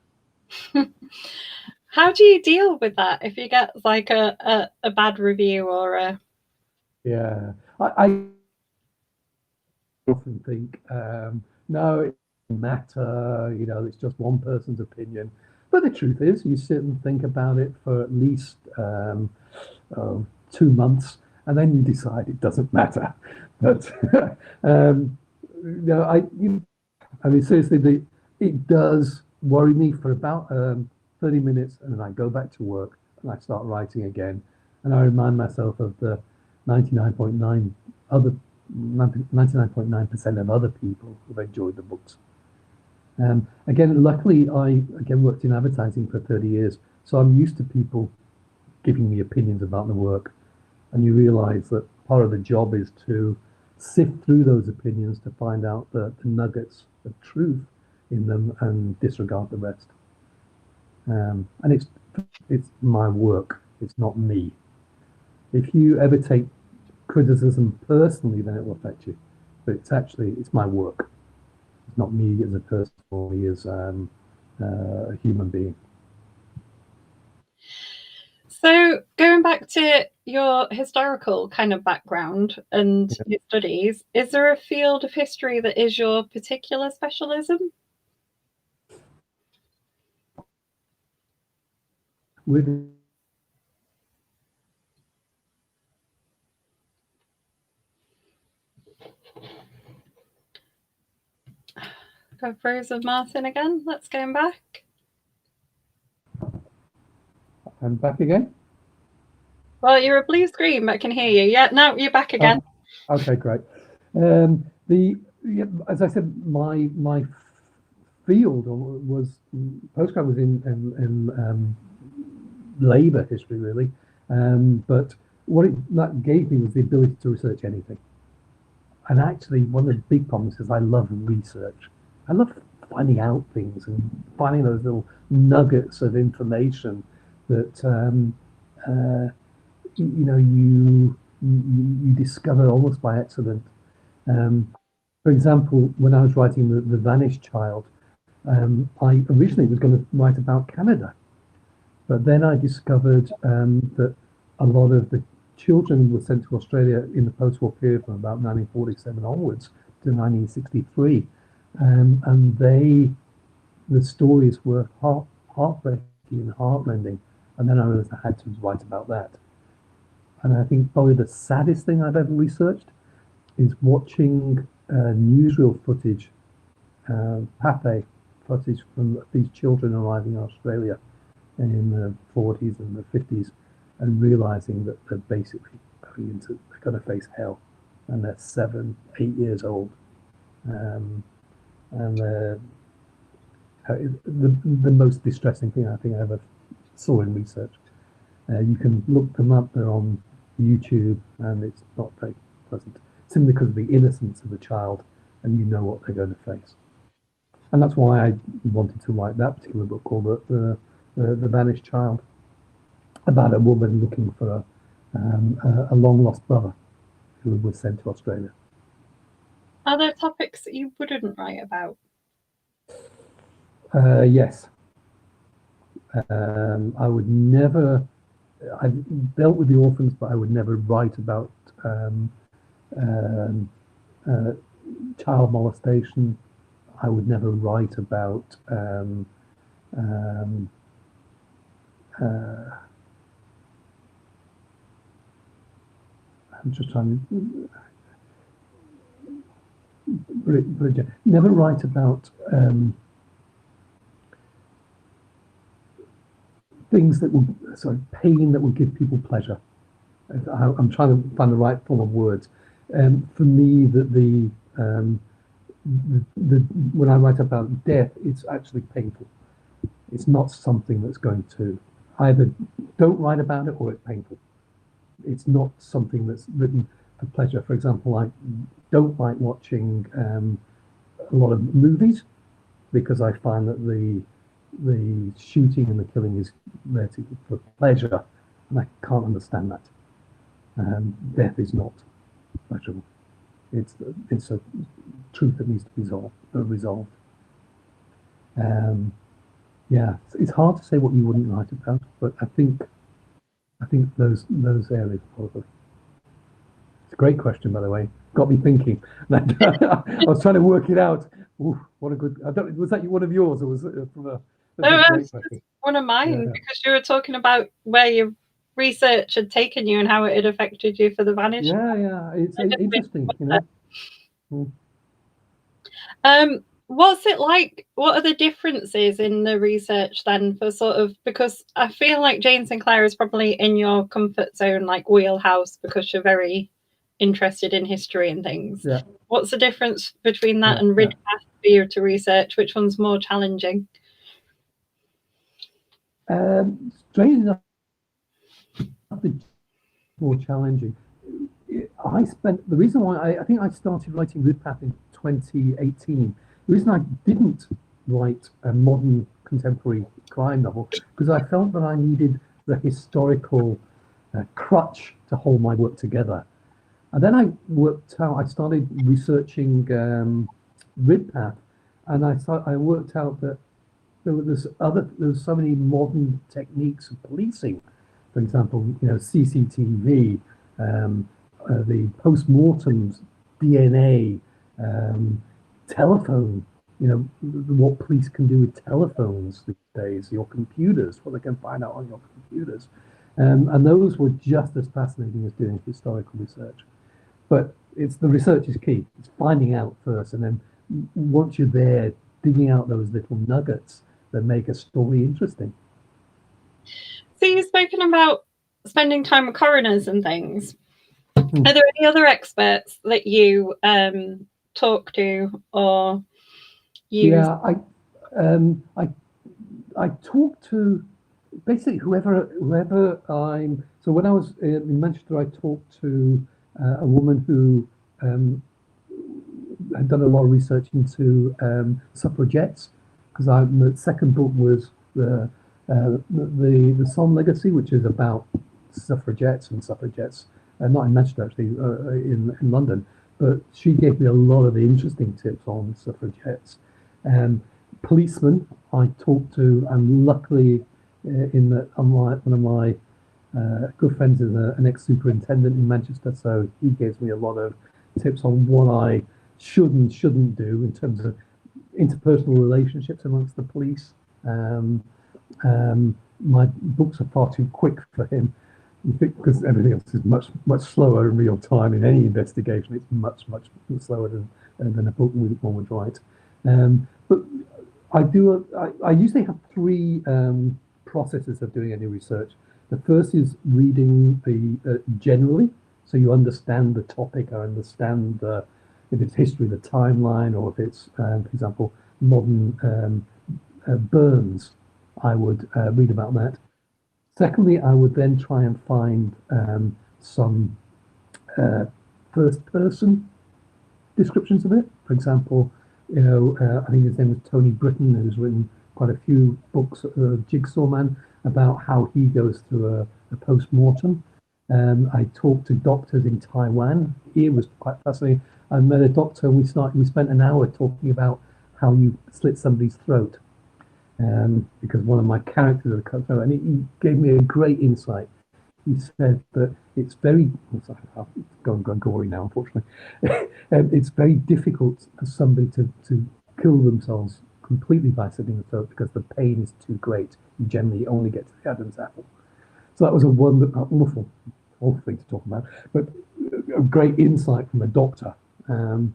[SPEAKER 2] How do you deal with that if you get a bad review or a...
[SPEAKER 1] Yeah, I often think, no, it doesn't matter, it's just one person's opinion. But the truth is, you sit and think about it for at least 2 months, and then you decide it doesn't matter. But I mean, seriously, it does worry me for about 30 minutes, and then I go back to work and I start writing again, and I remind myself of the 99.9% of other people who've enjoyed the books. Again, luckily, I worked in advertising for 30 years, so I'm used to people giving me opinions about the work, and you realise that part of the job is to sift through those opinions to find out the nuggets of truth in them and disregard the rest. And it's my work, it's not me. If you ever take criticism personally, then it will affect you. But it's my work. It's not me as a person or me as a human being.
[SPEAKER 2] So going back to your historical kind of background and
[SPEAKER 1] Yeah.
[SPEAKER 2] your studies, is there a field of history that is your particular specialism?
[SPEAKER 1] With
[SPEAKER 2] Go frozen Martin again. Let's go back.
[SPEAKER 1] I'm back again.
[SPEAKER 2] Well, you're a blue screen, but I can hear you. Yeah, no, you're back again.
[SPEAKER 1] Okay, great. As I said, my field was postgrad was in labour history really, but what that gave me was the ability to research anything. And actually, one of the big problems is I love research. I love finding out things and finding those little nuggets of information that you discover almost by accident. For example, when I was writing the Vanished Child, I originally was going to write about Canada, but then I discovered that a lot of the children were sent to Australia in the post-war period from about 1947 onwards to 1963, and the stories were heartbreaking and heartrending. And then I realized I had to write about that. And I think probably the saddest thing I've ever researched is watching newsreel footage, Pathé footage from these children arriving in Australia in the 40s and the 50s, and realizing that they're basically they're going to face hell, and they're 7, 8 years old, and the most distressing thing I think I ever saw in research. You can look them up; they're on YouTube, and it's not very pleasant, simply because of the innocence of the child, and you know what they're going to face. And that's why I wanted to write that particular book called the Vanished Child, about a woman looking for a long lost brother who was sent to Australia.
[SPEAKER 2] Are there topics that you wouldn't write about?
[SPEAKER 1] Yes. I would never. I've dealt with the orphans, but I would never write about um, uh, child molestation. I would never write about um, I'm just trying to never write about things that will, pain that will give people pleasure. I'm trying to find the right form of words. For me, the when I write about death, it's actually painful. It's not something that's going to either don't write about it or it's painful. It's not something that's written for pleasure. For example, I don't like watching a lot of movies because I find that the shooting and the killing is there for pleasure, and I can't understand that. Death is not pleasurable. It's a truth that needs to be resolved. Yeah, it's hard to say what you wouldn't write about, but I think those areas probably. It's a great question, by the way. Got me thinking. I was trying to work it out. Ooh, what a good. I don't. Was that one of yours, or was it from a?
[SPEAKER 2] That's one of mine, because you were talking about where your research had taken you and how it had affected you for the Vanished.
[SPEAKER 1] Yeah, it's interesting, you know.
[SPEAKER 2] What's it like? What are the differences in the research then for sort of, because I feel like Jane Sinclair is probably in your comfort zone, like wheelhouse, because you're very interested in history and things.
[SPEAKER 1] Yeah.
[SPEAKER 2] What's the difference between that and Ridpath for you to research? Which one's more challenging?
[SPEAKER 1] Strange enough, more challenging. I spent the reason why I think I started writing Ridpath in 2018. The reason I didn't write a modern contemporary crime novel because I felt that I needed the historical crutch to hold my work together. And then I started researching RidPath, and I worked out that there's so many modern techniques of policing. For example, CCTV, the post-mortems, DNA, telephone. What police can do with telephones these days, your computers, what they can find out on your computers. And those were just as fascinating as doing historical research. But the research is key. It's finding out first, and then once you're there, digging out those little nuggets that make a story interesting.
[SPEAKER 2] So you've spoken about spending time with coroners and things. Are there any other experts that you talk to or use?
[SPEAKER 1] Yeah, I talk to basically whoever I'm. So when I was in Manchester, I talked to a woman who had done a lot of research into suffragettes, because the second book was the Somme Legacy, which is about suffragettes, not in Manchester actually, in London. But she gave me a lot of the interesting tips on suffragettes. Policemen I talked to, and luckily, one of my good friends is an ex-superintendent in Manchester, so he gives me a lot of tips on what I should and shouldn't do in terms of interpersonal relationships amongst the police. My books are far too quick for him, because everything else is much slower in real time. In any investigation, it's much slower than a book one would write. But I usually have three processes of doing any research. The first is reading generally, so you understand the topic, or understand if it's history, the timeline, or if it's, for example, modern burns. I would read about that. Secondly, I would then try and find some first-person descriptions of it. For example, I think his name is Tony Britton, who's written quite a few books, Jigsaw Man, about how he goes through a post-mortem. I talked to doctors in Taiwan. It was quite fascinating. I met a doctor, and we spent an hour talking about how you slit somebody's throat. Because one of my characters had cut throat, and he gave me a great insight. He said that it's very, I'm going gory now, unfortunately. It's very difficult for somebody to kill themselves completely by slitting the throat, because the pain is too great. You generally only get to the Adam's apple. So that was a wonderful thing to talk about, but a great insight from a doctor. And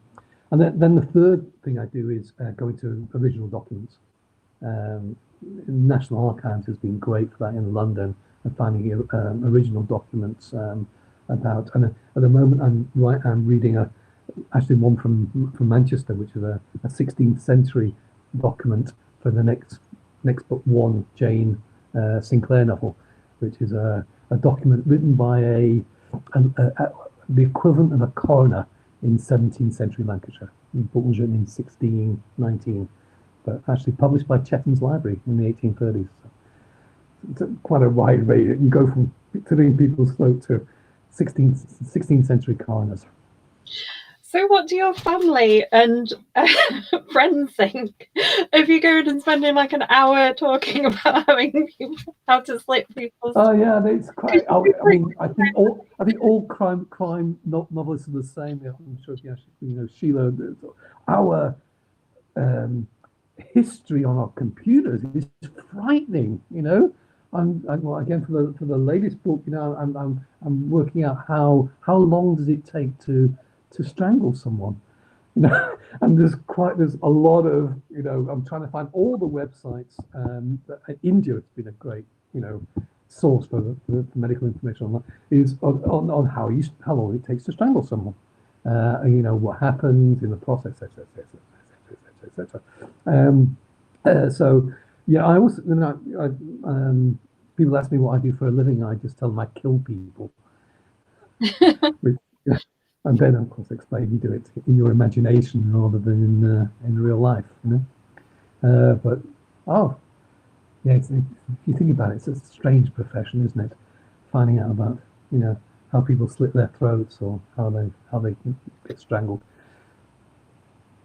[SPEAKER 1] then the third thing I do is go into original documents. National Archives has been great for that in London, and finding original documents about. And at the moment, I'm reading actually one from Manchester, which is a 16th century document for the next book, one Jane Sinclair novel, which is a document written by the equivalent of a coroner in 17th century Lancashire. The book was written in 1619. But actually published by Chetham's Library in the 1830s. So it's quite a wide range. You go from cutting people's throat to 16th century coroners.
[SPEAKER 2] So what do your family and friends think if you go and spending like an hour talking about how to slit people's?
[SPEAKER 1] Oh yeah, it's quite. I think all crime novelists are the same. I'm sure Sheila. Our history on our computers is frightening. Again, for the latest book, I'm working out how long does it take to strangle someone. And there's a lot of, I'm trying to find all the websites. India has been a great source for medical information on that, is on how long it takes to strangle someone. What happens in the process, etc. So yeah, I also, people ask me what I do for a living. I just tell them I kill people. And then, of course, explain you do it in your imagination rather than in real life. But if you think about it, it's a strange profession, isn't it? finding out about, how people slit their throats or how they get strangled.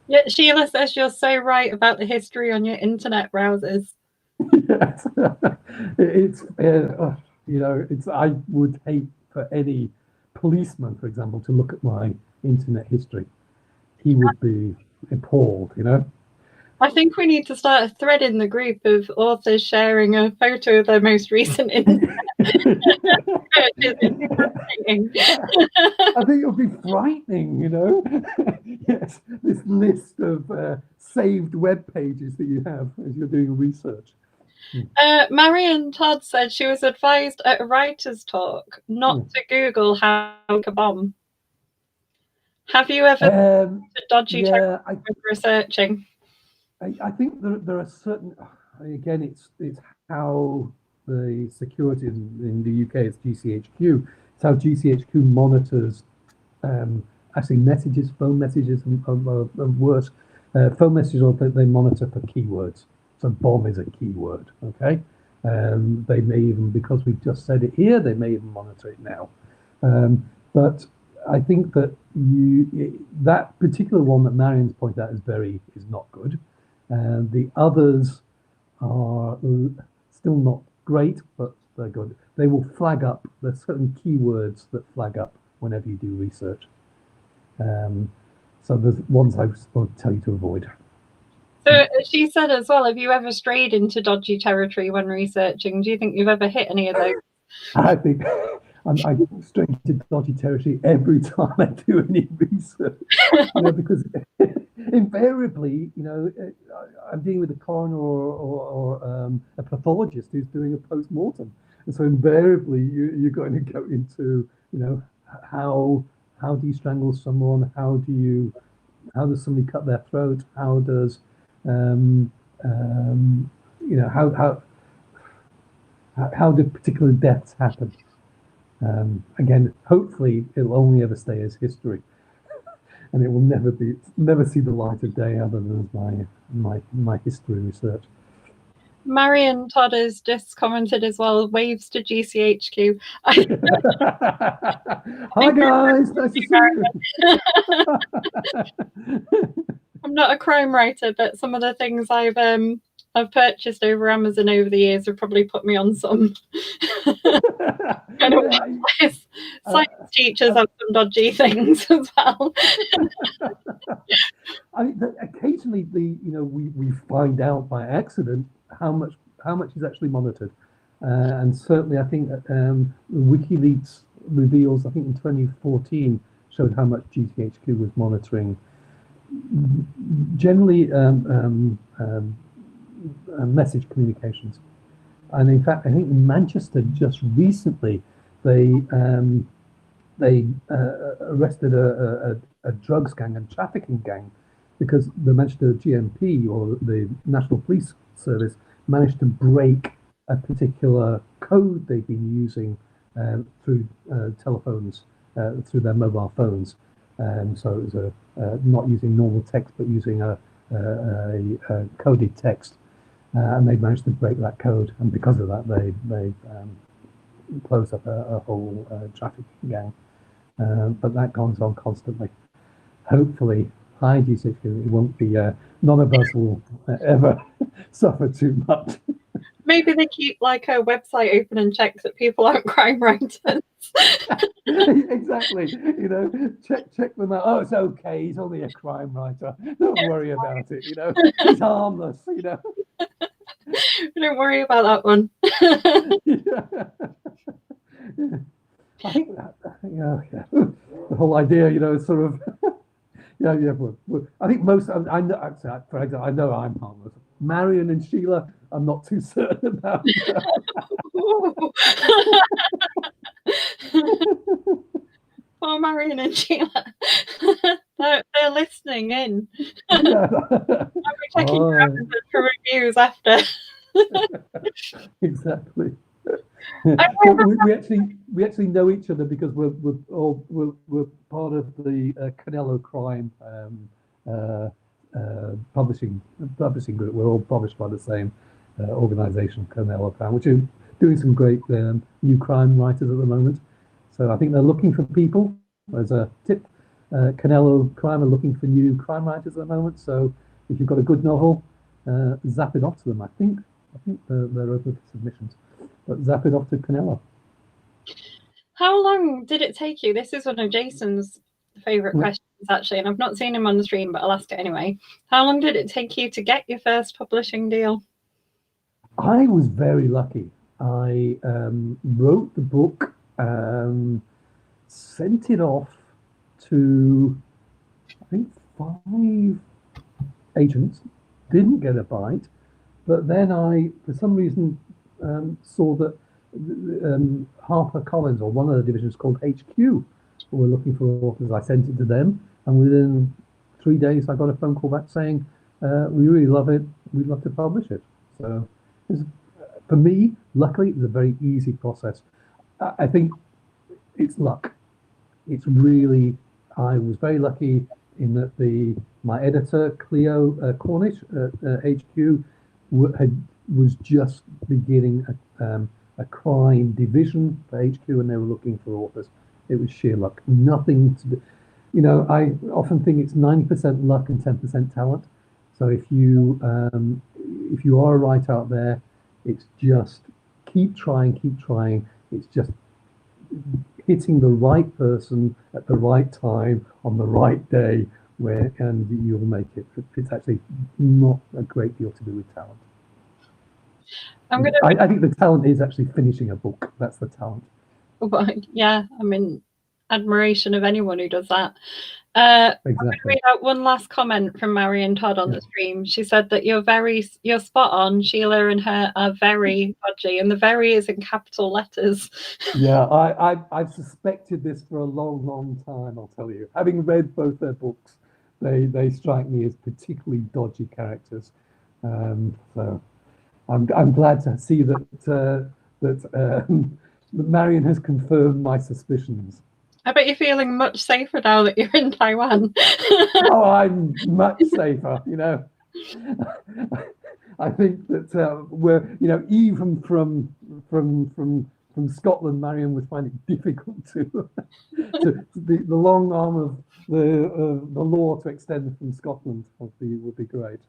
[SPEAKER 2] Yeah, Sheila says you're so right about the history on your internet browsers.
[SPEAKER 1] Yes. It's I would hate for any policeman, for example, to look at my internet history. He would be appalled.
[SPEAKER 2] I think we need to start a thread in the group of authors sharing a photo of their most recent internet purchases.
[SPEAKER 1] I think it would be frightening, Yes, this list of saved web pages that you have as you're doing research.
[SPEAKER 2] Marion Todd said she was advised at a writer's talk not to Google how to make a bomb. Have you ever dodgy when researching?
[SPEAKER 1] I think there are certain. Again, it's how the security in the UK is GCHQ. It's how GCHQ monitors actually messages, phone messages, and worse, phone messages. Or they monitor for keywords. So bomb is a keyword. Okay, they may even, because we've just said it here, they may even monitor it now. But I think that that particular one that Marion's pointed out is not good. The others are still not great, but they're good. They will flag up. There's certain keywords that flag up whenever you do research. So there's ones I will tell you to avoid.
[SPEAKER 2] So she said as well, have you ever strayed into dodgy territory when researching? Do you think you've ever hit any of those?
[SPEAKER 1] I think I stray into dodgy territory every time I do any research, because invariably, I'm dealing with a coroner or a pathologist who's doing a post-mortem, and so invariably you're going to go into, how do you strangle someone? How does somebody cut their throat? How does how do particular deaths happen? Again, hopefully it'll only ever stay as history, and it will never see the light of day other than my history research.
[SPEAKER 2] Marion Todd has just commented as well, waves to GCHQ.
[SPEAKER 1] Hi guys, nice to see you.
[SPEAKER 2] I'm not a crime writer, but some of the things I've purchased over Amazon over the years have probably put me on some. Science teachers have some dodgy things as well.
[SPEAKER 1] I mean, occasionally we find out by accident how much is actually monitored, and certainly I think WikiLeaks reveals, I think in 2014, showed how much GCHQ was monitoring. Generally, message communications, and in fact, I think in Manchester just recently they arrested a drugs gang and trafficking gang because the Manchester GMP, or the National Police Service, managed to break a particular code they've been using through telephones, through their mobile phones. So it was not using normal text, but using a coded text, and they managed to break that code. And because of that, they closed up a whole trafficking gang. But that goes on constantly. Hopefully, hi GCHQ, it won't be. None of us will ever suffer too much.
[SPEAKER 2] Maybe they keep like a website open and check that people aren't crime writers.
[SPEAKER 1] Exactly. Check them out. Oh, it's okay. He's only a crime writer. Don't worry about it. He's harmless.
[SPEAKER 2] Don't worry about that one.
[SPEAKER 1] Yeah. I think that, the whole idea, is sort of, I think most, I know, for example, I know I'm harmless. Marion and Sheila, I'm not too certain about.
[SPEAKER 2] Poor Marion and Sheila. They're listening in.
[SPEAKER 1] Yeah.
[SPEAKER 2] I'll be checking your Amazon for reviews after.
[SPEAKER 1] Exactly. we actually know each other because we're part of the Canelo Crime publishing group. We're all published by the same organization, Canelo Crime, which is doing some great new crime writers at the moment. So I think they're looking for people. As a tip, Canelo Crime are looking for new crime writers at the moment. So if you've got a good novel, zap it off to them. I think they're open for submissions, but zap it off to Canelo.
[SPEAKER 2] How long did it take you? This is one of Jason's favourite questions, actually, and I've not seen him on the stream, but I'll ask it anyway. How long did it take you to get your first publishing deal?
[SPEAKER 1] I was very lucky. I wrote the book, sent it off to, I think, 5 agents, didn't get a bite, but then I, for some reason, saw that HarperCollins, or one of the divisions called HQ, were looking for authors. I sent it to them, and within 3 days, I got a phone call back saying, "We really love it. We'd love to publish it." So, for me, luckily, it was a very easy process. I think it's luck. It's really, I was very lucky in that my editor, Cleo Cornish at HQ, was just beginning a crime division for HQ, and they were looking for authors. It was sheer luck. Nothing to do. I often think it's 90% luck and 10% talent. So if you are right out there, it's just keep trying. It's just hitting the right person at the right time on the right day, and you'll make it. It's actually not a great deal to do with talent. I think the talent is actually finishing a book. That's the talent.
[SPEAKER 2] Well, yeah, I mean, admiration of anyone who does that.
[SPEAKER 1] Exactly.
[SPEAKER 2] I'm going to read out one last comment from Marion Todd on the stream. She said that you're spot on. Sheila and her are very dodgy, and the "very" is in capital letters.
[SPEAKER 1] Yeah, I've suspected this for a long time. I'll tell you, having read both their books, they strike me as particularly dodgy characters. So I'm glad to see that Marion has confirmed my suspicions.
[SPEAKER 2] I bet you're feeling much safer now that you're in Taiwan.
[SPEAKER 1] Oh, I'm much safer. I think that we're, even from Scotland, Marion would find it difficult to the long arm of the law to extend from Scotland would be great.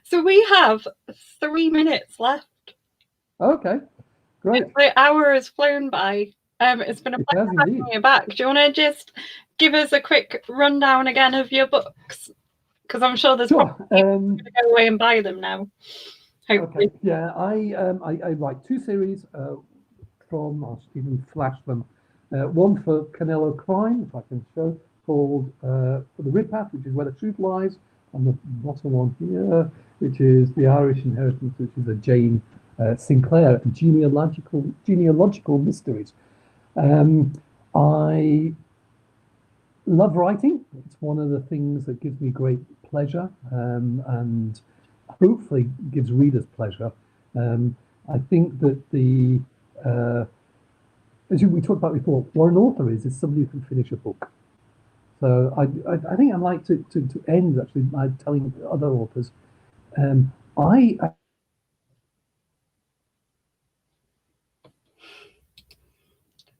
[SPEAKER 2] So we have 3 minutes left.
[SPEAKER 1] Okay, great.
[SPEAKER 2] The hour has flown by. It's been a pleasure having you back. Do you want to just give us a quick rundown again of your books? Because I'm sure there's probably people going to go away and buy them now. Hopefully.
[SPEAKER 1] Okay. Yeah, I write 2 series I'll even flash them. One for Canelo Crime, if I can show, called For the Rid Path, which is Where the Truth Lies, and the bottom one here, which is The Irish Inheritance, which is a Jane Sinclair genealogical mysteries. I love writing. It's one of the things that gives me great pleasure, and hopefully gives readers pleasure. I think that as we talked about before, what an author is somebody who can finish a book. So I think I'd like to end actually by telling other authors,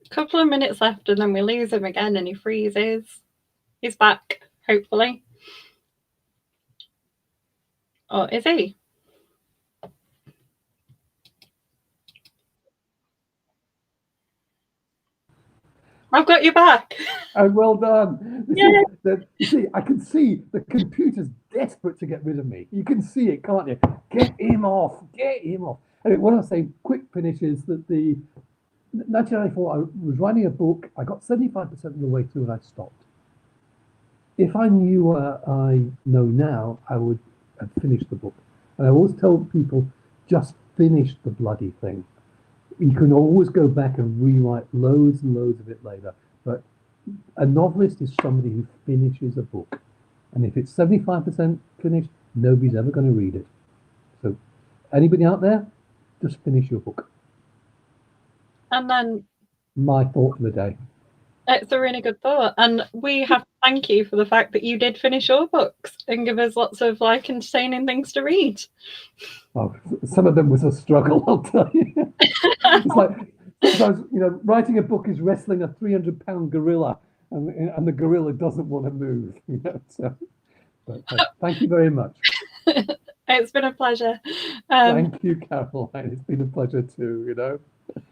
[SPEAKER 2] Couple of minutes left and then we lose him again and he freezes. He's back, hopefully. Or is he? I've got you back.
[SPEAKER 1] Oh, well done. You see, I can see the computer's desperate to get rid of me. You can see it, can't you? Get him off. And what I say, quick finish, is that the 1994, I was writing a book. I got 75% of the way through and I stopped. If I knew what I know now, I would have finished the book. And I always tell people, just finish the bloody thing. You can always go back and rewrite loads and loads of it later. But a novelist is somebody who finishes a book. And if it's 75% finished, nobody's ever going to read it. So anybody out there, just finish your book.
[SPEAKER 2] And then
[SPEAKER 1] my thought for the day.
[SPEAKER 2] It's a really good thought, and we have to thank you for the fact that you did finish your books and give us lots of like entertaining things to read.
[SPEAKER 1] Oh, some of them was a struggle, I'll tell you. It's like sometimes, writing a book is wrestling a 300-pound gorilla, and the gorilla doesn't want to move. So, but thank you very much.
[SPEAKER 2] It's been a pleasure.
[SPEAKER 1] Thank you, Caroline. It's been a pleasure too.